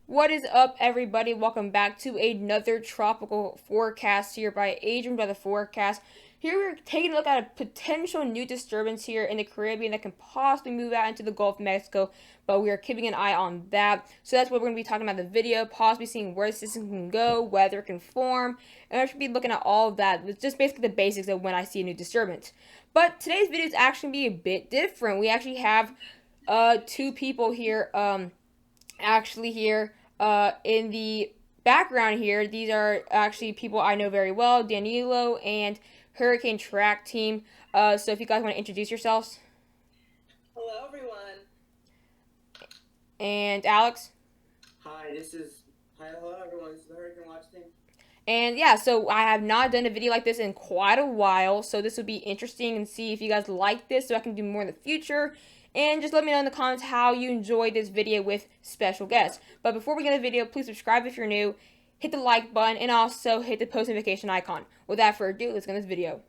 What is up, everybody? Welcome back to another tropical forecast here by Adrian by the Forecast. Here we're taking a look at a potential new disturbance here in the Caribbean that can possibly move out into the Gulf of Mexico, but we are keeping an eye on that. So that's what we're going to be talking about in the video, possibly seeing where the system can go, whether it can form, and I should be looking at all of that. It's just basically the basics of when I see a new disturbance. But today's video is actually going to be a bit different. We actually have two people here actually here in the background here. These are actually people I know very well, Danilo and Hurricane Track Team. So if you guys want to introduce yourselves. Hello, everyone. And Alex. Hi, hello everyone. This is the Hurricane Watch team. And yeah, so I have not done a video like this in quite a while, so this would be interesting and see if you guys like this so I can do more in the future. And just let me know in the comments how you enjoyed this video with special guests. But before we get the video, please subscribe if you're new, hit the like button, and also hit the post notification icon. Without further ado, let's get this video.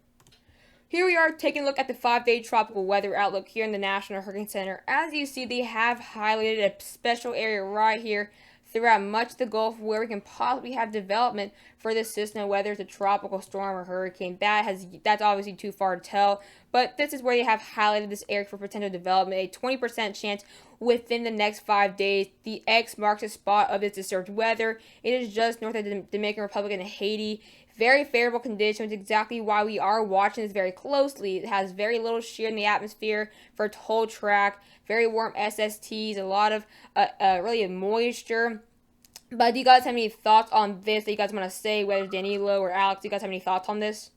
Here we are taking a look at the 5-day tropical weather outlook here in the National Hurricane Center. As you see, they have highlighted a special area right here throughout much of the Gulf where we can possibly have development for this system, whether it's a tropical storm or hurricane. That's obviously too far to tell, but this is where they have highlighted this area for potential development. A 20% chance within the next 5 days. The X marks the spot of this disturbed weather. It is just north of the Dominican Republic and Haiti. Very favorable conditions, exactly why we are watching this very closely. It has very little shear in the atmosphere for its whole track, very warm SSTs, a lot of really moisture. But do you guys have any thoughts on this that you guys want to say, whether Danilo or Alex, do you guys have any thoughts on this?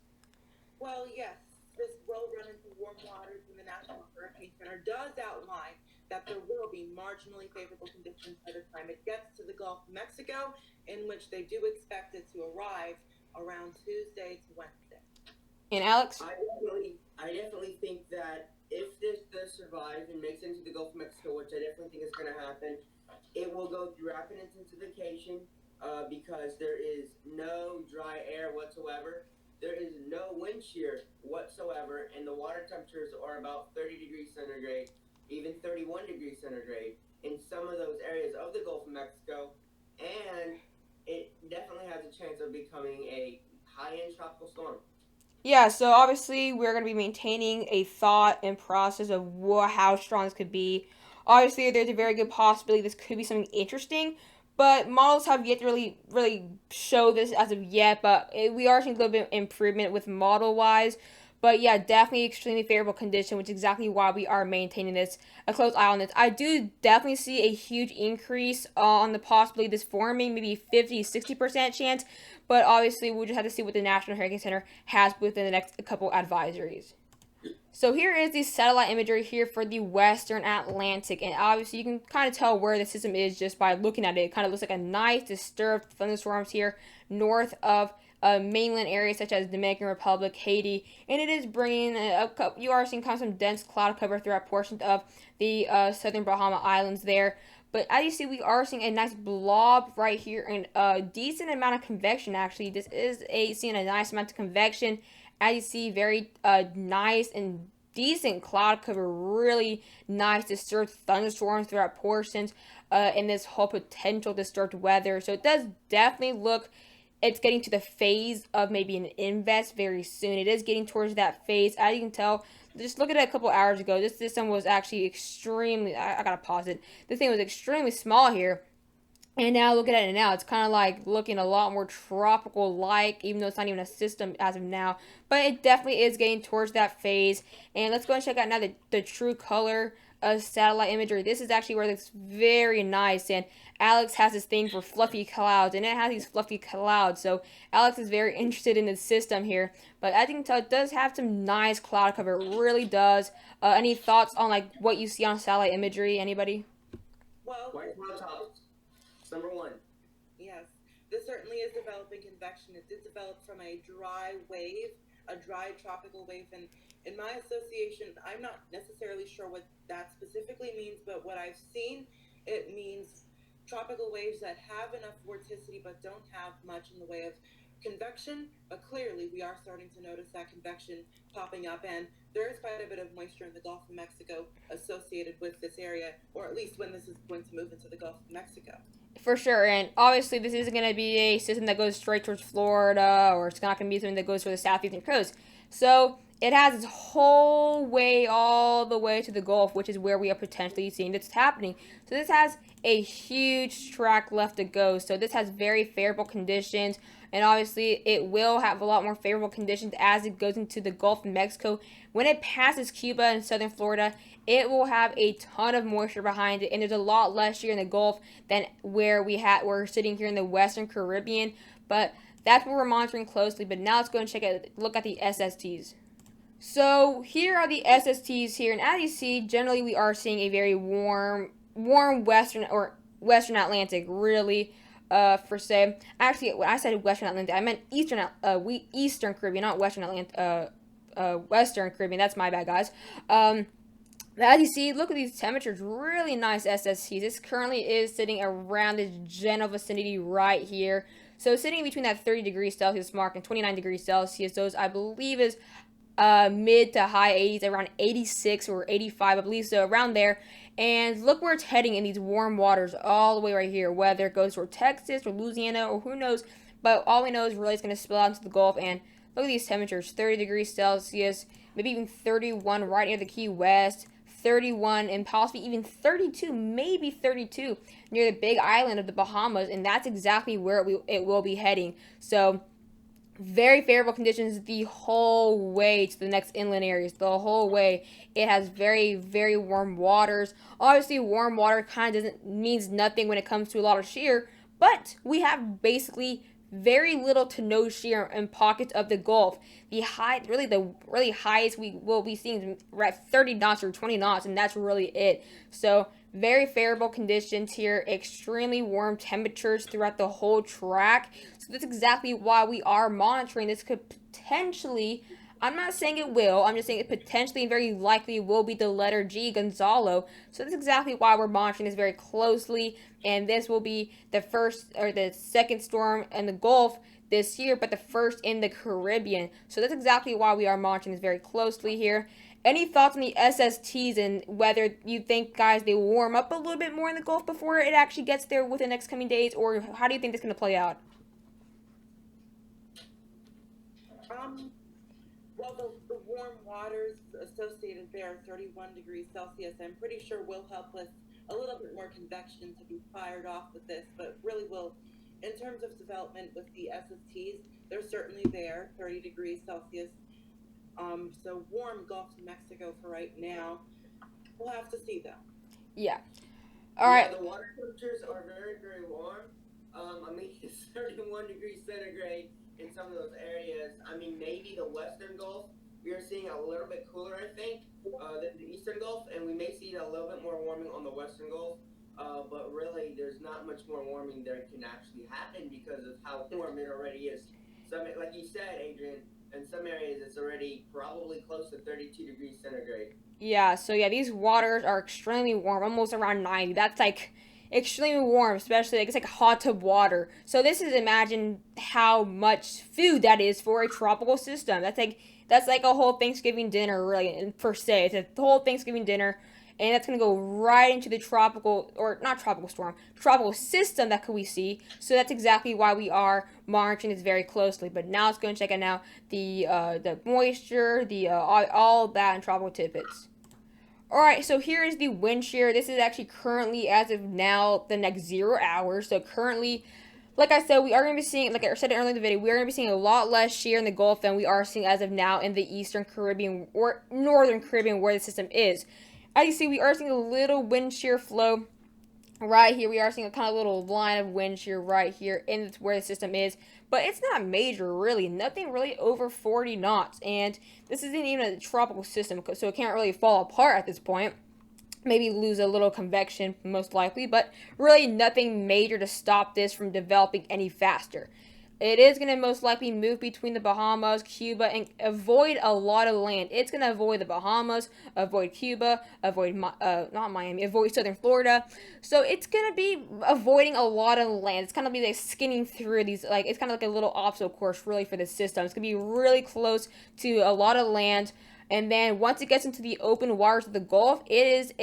Well, yes, this will run into warm waters in the National Hurricane Center does outline that there will be marginally favorable conditions by the time it gets to the Gulf of Mexico, in which they do expect it to arrive around Tuesday to Wednesday. And Alex? I definitely think that if this does survive and makes it into the Gulf of Mexico, which I definitely think is going to happen, it will go through rapid intensification because there is no dry air whatsoever. There is no wind shear whatsoever, and the water temperatures are about 30 degrees centigrade, even 31 degrees centigrade in some of those areas of the Gulf of Mexico, and it definitely has a chance of becoming a high-end tropical storm. Yeah, so obviously we're going to be maintaining a thought and process of how strong this could be. Obviously, there's a very good possibility this could be something interesting, but models have yet to really show this as of yet. But we are seeing a little bit of improvement with model wise. But yeah, definitely extremely favorable condition, which is exactly why we are maintaining this a close eye on this. I do definitely see a huge increase on the possibility of this forming, maybe 50-60% chance. But obviously, we'll just have to see what the National Hurricane Center has within the next couple advisories. So here is the satellite imagery here for the Western Atlantic, and obviously you can kind of tell where the system is just by looking at it. It kind of looks like a nice disturbed thunderstorms here north of mainland areas such as Dominican Republic, Haiti, and it is bringing you are seeing kind of some dense cloud cover throughout portions of the southern Bahama Islands there. But as you see, we are seeing a nice blob right here and a decent amount of convection. Actually, this is seeing a nice amount of convection. As you see, very nice and decent cloud cover, really nice disturbed thunderstorms throughout portions in this whole potential disturbed weather. So it does definitely look it's getting to the phase of maybe an invest very soon. It is getting towards that phase. As you can tell, just look at it a couple hours ago. This system was actually extremely. I gotta pause it. This thing was extremely small here. And now look at it now. It's kind of like looking a lot more tropical like, even though it's not even a system as of now. But it definitely is getting towards that phase. And let's go and check out now the true color satellite imagery. This is actually where it looks very nice. And Alex has this thing for fluffy clouds, and it has these fluffy clouds. So Alex is very interested in the system here. But as you can tell, it does have some nice cloud cover. It really does. Any thoughts on like what you see on satellite imagery? Anybody? Well, White cloud tops, number one. yes, this certainly is developing convection. It did develop from a dry wave, a dry tropical wave, and in my association, I'm not necessarily sure what that specifically means, but what I've seen, it means tropical waves that have enough vorticity but don't have much in the way of convection. But clearly, we are starting to notice that convection popping up, and there is quite a bit of moisture in the Gulf of Mexico associated with this area, or at least when this is going to move into the Gulf of Mexico. For sure, and obviously this isn't going to be a system that goes straight towards Florida, or it's not going to be something that goes for the southeastern coast. So it has its whole way all the way to the Gulf, which is where we are potentially seeing this happening. So this has a huge track left to go. So this has very favorable conditions, and obviously it will have a lot more favorable conditions as it goes into the Gulf of Mexico. When it passes Cuba and southern Florida, it will have a ton of moisture behind it, and there's a lot less here in the Gulf than where we're sitting here in the Western Caribbean. But that's what we're monitoring closely. But now let's go and look at the SSTs. So here are the SSTs here, and as you see, generally we are seeing a very warm Western Atlantic, really. For say, actually, when I said Western Atlantic, I meant Eastern Caribbean, not Western Atlantic. Western Caribbean. That's my bad, guys. As you see, look at these temperatures. Really nice SSTs. This currently is sitting around this general vicinity right here. So sitting between that 30 degrees Celsius mark and 29 degrees Celsius. Those I believe is mid to high 80s, around 86 or 85, I believe, so around there. And look where it's heading in these warm waters all the way right here, whether it goes toward Texas or Louisiana or who knows. But all we know is really it's going to spill out into the Gulf. And look at these temperatures, 30 degrees Celsius, maybe even 31 right near the Key West, 31 and possibly even 32, maybe 32 near the big island of the Bahamas. And that's exactly where it will be heading. So very favorable conditions the whole way to the next inland areas. The whole way, it has very warm waters. Obviously, warm water kind of doesn't means nothing when it comes to a lot of shear, but we have basically very little to no shear in pockets of the Gulf. The really highest we will be seeing at 30 knots or 20 knots, and that's really it. So very favorable conditions here, extremely warm temperatures throughout the whole track. So that's exactly why we are monitoring. This could potentially, I'm not saying it will, I'm just saying it potentially and very likely will be the letter G, Gonzalo. So that's exactly why we're monitoring this very closely. And this will be the first or the second storm in the Gulf this year, but the first in the Caribbean. So that's exactly why we are monitoring this very closely here. Any thoughts on the SSTs and whether you think, guys, they will warm up a little bit more in the Gulf before it actually gets there within the next coming days, or how do you think this is going to play out? Um, well, the warm waters associated there, 31 degrees Celsius, I'm pretty sure will help with a little bit more convection to be fired off with this, but really will, in terms of development with the SSTs, they're certainly there, 30 degrees Celsius. So warm Gulf of Mexico for right now. We'll have to see though. Yeah. All Yeah, right. the water temperatures are very warm. I mean, it's 31 degrees centigrade in some of those areas. I mean, maybe the Western Gulf, we are seeing a little bit cooler, I think, than the Eastern Gulf, and we may see a little bit more warming on the Western Gulf. But really, there's not much more warming that can actually happen because of how warm it already is. Some, like you said, Adrian, in some areas it's already probably close to 32 degrees centigrade. Yeah, so yeah, these waters are extremely warm, almost around 90. That's like extremely warm, especially like it's like hot tub water. So this is imagine how much food that is for a tropical system. That's like a whole Thanksgiving dinner, really, per se. It's a whole Thanksgiving dinner, and that's gonna go right into the tropical or not tropical storm, tropical system that could we see. So that's exactly why we are monitoring this very closely. But now let's go and check out now the moisture, the all of that, and tropical tidbits. All right, so here is the wind shear. This is actually currently, as of now, the next 0 hours. So currently, like I said, we are going to be seeing, like I said earlier in the video, we are going to be seeing a lot less shear in the Gulf than we are seeing as of now in the Eastern Caribbean or Northern Caribbean where the system is. As you see, we are seeing a little wind shear flow right here. We are seeing a kind of little line of wind shear right here in where the system is, but it's not major, really. Nothing really over 40 knots, and this isn't even a tropical system, so it can't really fall apart at this point. Maybe lose a little convection, most likely, but really nothing major to stop this from developing any faster. It is going to most likely move between the Bahamas, Cuba, and avoid a lot of land. It's going to avoid the Bahamas, avoid Cuba, avoid, not Miami, avoid southern Florida. So it's going to be avoiding a lot of land. It's kind of be like skinning through these, like, it's kind of like a little obstacle course, really, for the system. It's going to be really close to a lot of land. And then once it gets into the open waters of the Gulf, it is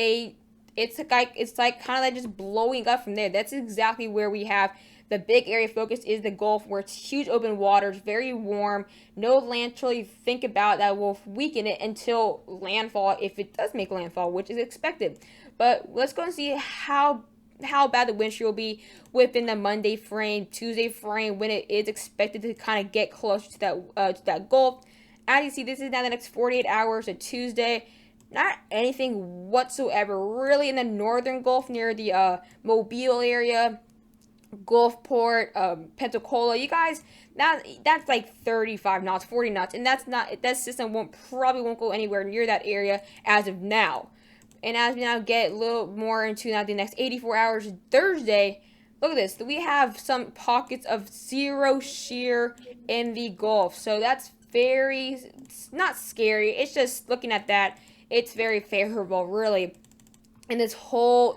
it's like kind of like just blowing up from there. That's exactly where we have the big area of focus is the Gulf, where it's huge open waters, very warm, no land to really think about that will weaken it until landfall, if it does make landfall, which is expected. But let's go and see how bad the wind shear will be within the Monday frame, Tuesday frame, when it is expected to kind of get closer to that Gulf. As you see, this is now the next 48 hours of Tuesday. Not anything whatsoever really in the northern Gulf near the Mobile area, Gulfport, Pensacola. You guys, that's like 35 knots, 40 knots, and that's not that system won't go anywhere near that area as of now. And as we now get a little more into now the next 84 hours, Thursday, look at this. We have some pockets of zero shear in the Gulf. So that's very, not scary. It's just looking at that, it's very favorable, really. And this whole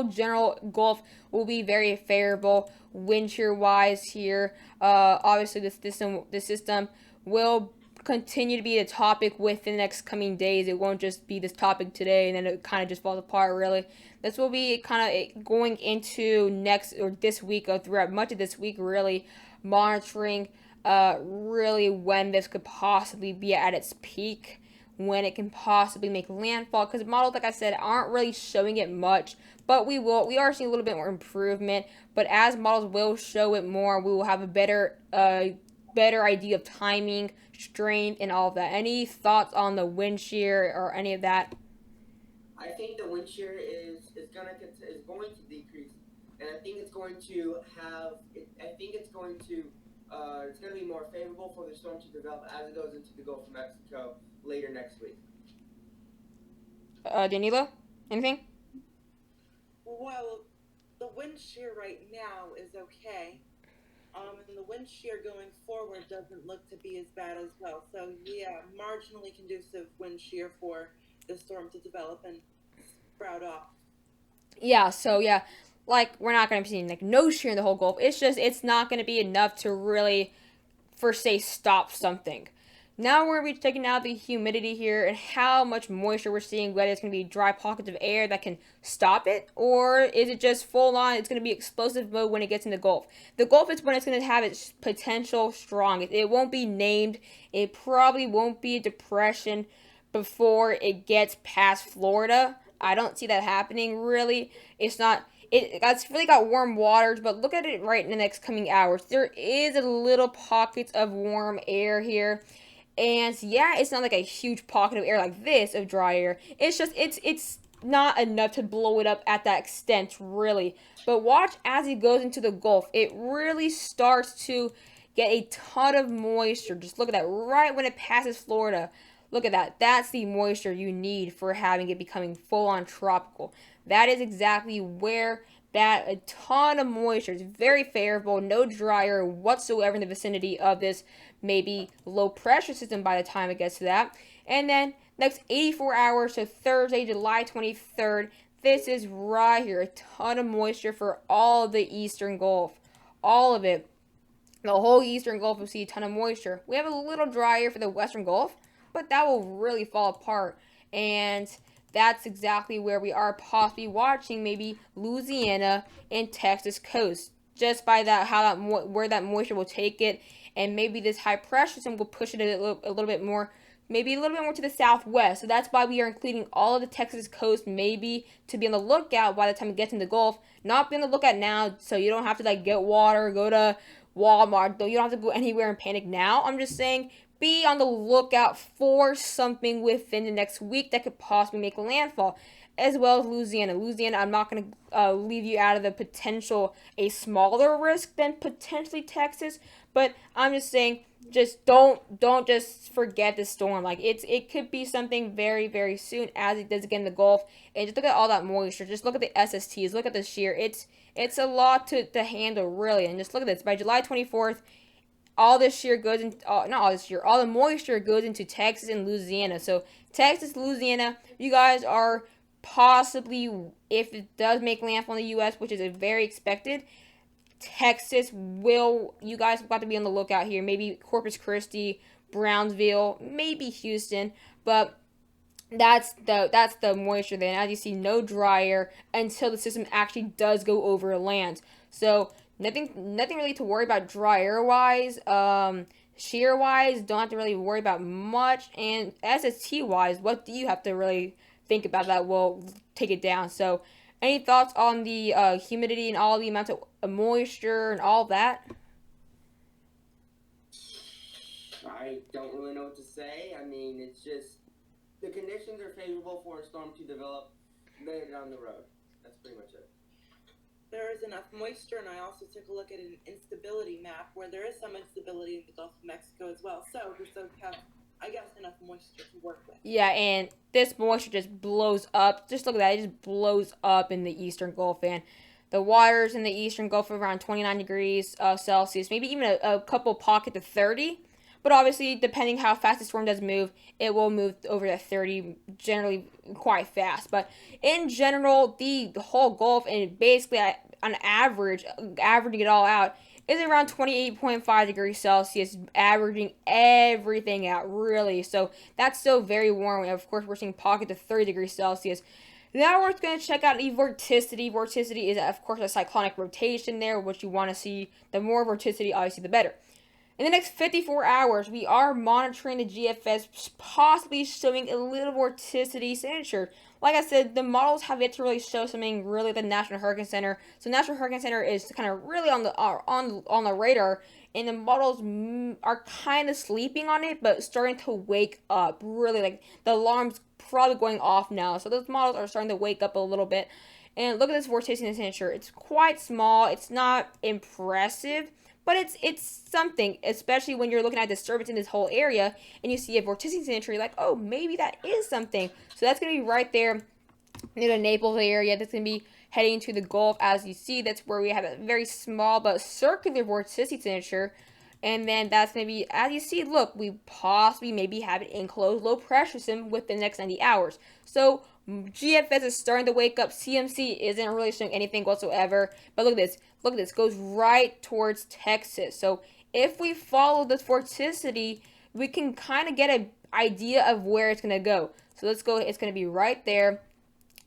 general Gulf will be very favorable wind shear wise here. Obviously, this system will continue to be a topic within the next coming days. It won't just be this topic today and then it kind of just falls apart. Really, this will be kind of going into next or this week or throughout much of this week. Really monitoring, really when this could possibly be at its peak, when it can possibly make landfall, because models, like I said, aren't really showing it much, but we are seeing a little bit more improvement. But as models will show it more, we will have a better idea of timing, strength, and all of that. Any thoughts on the wind shear or any of that? I think the wind shear is going to decrease, and I think it's going to I think it's going to be more favorable for the storm to develop as it goes into the Gulf of Mexico later next week. Danilo, anything? Well, the wind shear right now is okay. And the wind shear going forward doesn't look to be as bad as well. So yeah, marginally conducive wind shear for the storm to develop and sprout off. Yeah. So yeah, like we're not going to be seeing like no shear in the whole Gulf. It's just it's not going to be enough to really, for say, stop something. Now we're going to be checking out the humidity here and how much moisture we're seeing, whether it's going to be dry pockets of air that can stop it, or is it just full on, it's going to be explosive mode when it gets in the Gulf. The Gulf is when it's going to have its potential strongest. It won't be named. It probably won't be a depression before it gets past Florida. I don't see that happening really. It's not, it's really got warm waters, but look at it right in the next coming hours. There is a little pockets of warm air here, and yeah, it's not like a huge pocket of air like this of dry air. It's just it's not enough to blow it up at that extent, really. But watch as it goes into the Gulf. It really starts to get a ton of moisture. Just look at that right when it passes Florida. Look at that. That's the moisture you need for having it becoming full on tropical. That is exactly where that a ton of moisture is very favorable, no drier whatsoever in the vicinity of this maybe low pressure system by the time it gets to that. And then next 84 hours, so Thursday, July 23rd, this is right here, a ton of moisture for all of the eastern Gulf. All of it. The whole eastern Gulf will see a ton of moisture. We have a little drier for the western Gulf, but that will really fall apart. And that's exactly where we are possibly watching maybe Louisiana and Texas coast. Just by that, how that where that moisture will take it, and maybe this high pressure system will push it a little bit more, maybe a little bit more to the southwest. So that's why we are including all of the Texas coast, maybe to be on the lookout by the time it gets in the Gulf. Not be on the lookout now, so you don't have to like get water, go to Walmart. Though you don't have to go anywhere and panic now. I'm just saying be on the lookout for something within the next week that could possibly make landfall, as well as Louisiana. Louisiana, I'm not going to leave you out of the potential a smaller risk than potentially Texas, but I'm just saying just don't just forget the storm. Like it could be something very very soon as it does again in the Gulf. And just look at all that moisture. Just look at the SSTs. Look at the shear. It's a lot to handle really. And just look at this. By July 24th, all this shear goes in, not all this shear, all the moisture goes into Texas and Louisiana. So Texas, Louisiana, you guys are possibly, if it does make landfall in the U.S., which is a very expected, Texas will, you guys have got to be on the lookout here. Maybe Corpus Christi, Brownsville, maybe Houston, but That's the moisture. Then, as you see, no dry air until the system actually does go over land. So nothing really to worry about dry air wise. Shear wise, don't have to really worry about much. And SST wise, what do you have to really think about that will take it down? So, any thoughts on the humidity and all the amounts of moisture and all that? I don't really know what to say. I mean, it's just the conditions are favorable for a storm to develop later down the road. That's pretty much it. There is enough moisture, and I also took a look at an instability map where there is some instability in the Gulf of Mexico as well. So we still have, I guess, enough moisture to work with. Yeah, and this moisture just blows up. Just look at that; it just blows up in the Eastern Gulf, and the waters in the Eastern Gulf are around 29 degrees Celsius, maybe even a couple pocket to 30. But obviously, depending how fast the storm does move, it will move over to 30 generally quite fast. But in general, the whole Gulf and basically on average, averaging it all out, is around 28.5 degrees Celsius, averaging everything out, really. So that's still very warm. And of course, we're seeing pockets of 30 degrees Celsius. Now we're going to check out the vorticity. Vorticity is, of course, a cyclonic rotation there, which you want to see. The more vorticity, obviously, the better. In the next 54 hours, we are monitoring the GFS, possibly showing a little vorticity signature. Like I said, the models have yet to really show something really at the National Hurricane Center. So National Hurricane Center is kind of really on the radar, and the models are kind of sleeping on it, but starting to wake up. Really, like the alarm's probably going off now. So those models are starting to wake up a little bit. And look at this vorticity signature. It's quite small. It's not impressive, but it's something, especially when you're looking at disturbance in this whole area and you see a vorticity signature, you're like, oh, maybe that is something. So that's going to be right there near the Naples area. That's going to be heading to the Gulf. As you see, that's where we have a very small but circular vorticity signature. And then that's going to be, as you see, look, we possibly maybe have an enclosed low pressure system within the next 90 hours. So GFS is starting to wake up. CMC isn't really showing anything whatsoever. But look at this. Look at this. Goes right towards Texas. So if we follow this vorticity, we can kind of get an idea of where it's going to go. So let's go. It's going to be right there.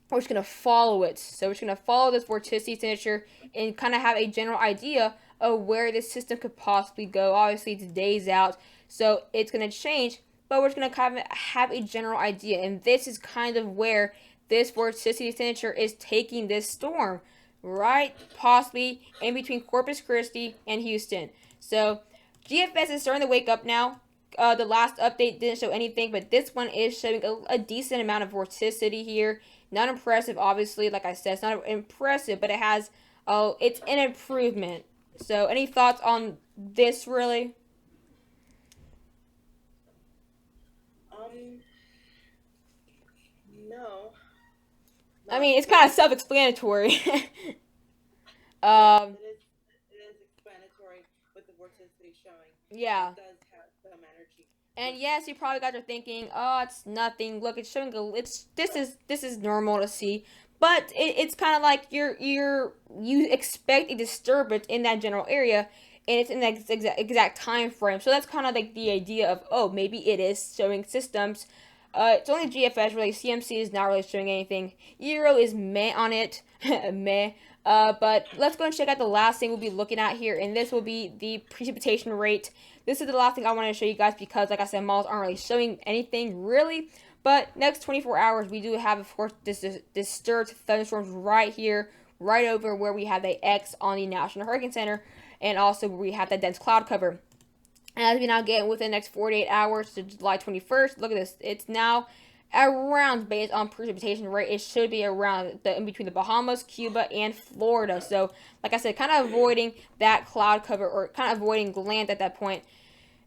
We're just going to follow it. So we're just going to follow this vorticity signature and kind of have a general idea of where this system could possibly go. Obviously, it's days out, so it's going to change, but we're just going to kind of have a general idea. And this is kind of where this vorticity signature is taking this storm, right? Possibly in between Corpus Christi and Houston. So GFS is starting to wake up now. The last update didn't show anything, but this one is showing a decent amount of vorticity here. Not impressive, obviously. Like I said, it's not impressive, but it has, it's an improvement. So, any thoughts on this, really? Um, no, I not mean, it's kind of really. self-explanatory. Yes, um, it is explanatory with the vorticity showing. yeah. It does have some energy, And which yes, you probably got to thinking, oh, it's nothing. Look, it's showing a. It's this is normal to see, but it's kind of like you expect a disturbance in that general area, and it's in that exact time frame. So that's kind of like the idea of, oh, maybe it is showing systems. It's only GFS really. CMC is not really showing anything. Euro is meh on it, meh. But let's go and check out the last thing we'll be looking at here, and this will be the precipitation rate. This is the last thing I want to show you guys because, like I said, models aren't really showing anything really. But next 24 hours, we do have, of course, this disturbed thunderstorms right here, right over where we have the X on the National Hurricane Center, and also where we have that dense cloud cover. As we now get within the next 48 hours to July 21st, look at this. It's now around, based on precipitation rate, it should be around in between the Bahamas, Cuba, and Florida. So, like I said, kind of avoiding that cloud cover or kind of avoiding land at that point.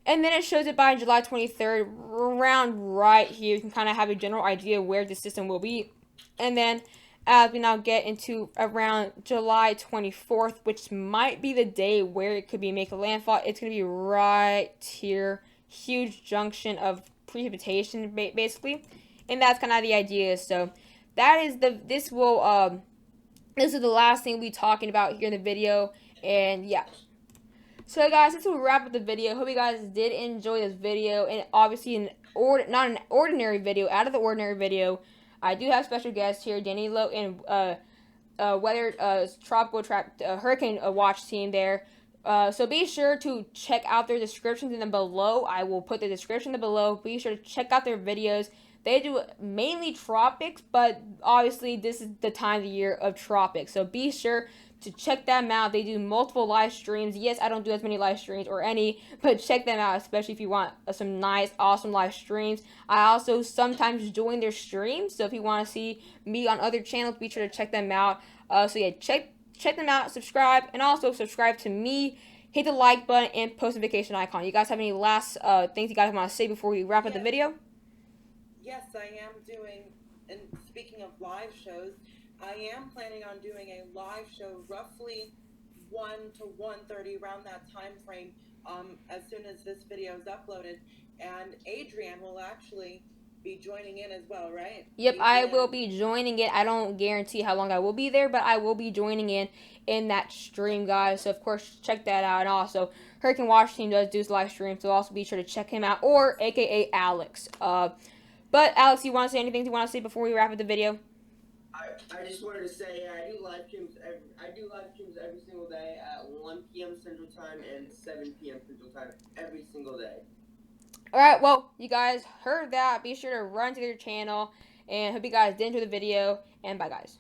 And then it shows it by July 23rd, around right here. You can kind of have a general idea where the system will be. And then as we now get into around July 24th, which might be the day where it could be making landfall, it's going to be right here. Huge junction of precipitation, basically. And that's kind of the idea. So that is this is the last thing we'll be talking about here in the video. And yeah, So guys, this will wrap up the video. Hope you guys did enjoy this video, and obviously not an ordinary video, out of the ordinary video. I do have special guests here, Danilo and weather tropical trap hurricane watch team there. So be sure to check out their descriptions in the below. I will put the description in the below. Be sure to check out their videos. They do mainly tropics, but obviously this is the time of the year of tropics. So be sure to check them out. They do multiple live streams. Yes, I don't do as many live streams or any, but check them out, especially if you want some nice, awesome live streams. I also sometimes join their streams, so if you want to see me on other channels, be sure to check them out. So yeah, check them out, subscribe, and also subscribe to me. Hit the like button and post notification icon. You guys have any last things you guys want to say before we wrap up the Yes, video? yes, I am doing. And speaking of live shows, I am planning on doing a live show roughly 1 to 1:30 around that time frame. As soon as this video is uploaded, and Adrian will actually be joining in as well, right? Yep, I will Adrian. be joining it. I don't guarantee how long I will be there, but I will be joining in that stream, guys. So of course check that out. And also, Hurricane Watch Team does do live streams, so also be sure to check him out, or AKA Alex. But Alex, you want to say anything you want to say before we wrap up the video? I just wanted to say I do live streams every single day at 1 p.m. Central Time and 7 p.m. Central Time every single day. Alright, well, you guys heard that. Be sure to run to their channel, and hope you guys did enjoy the video, and bye, guys.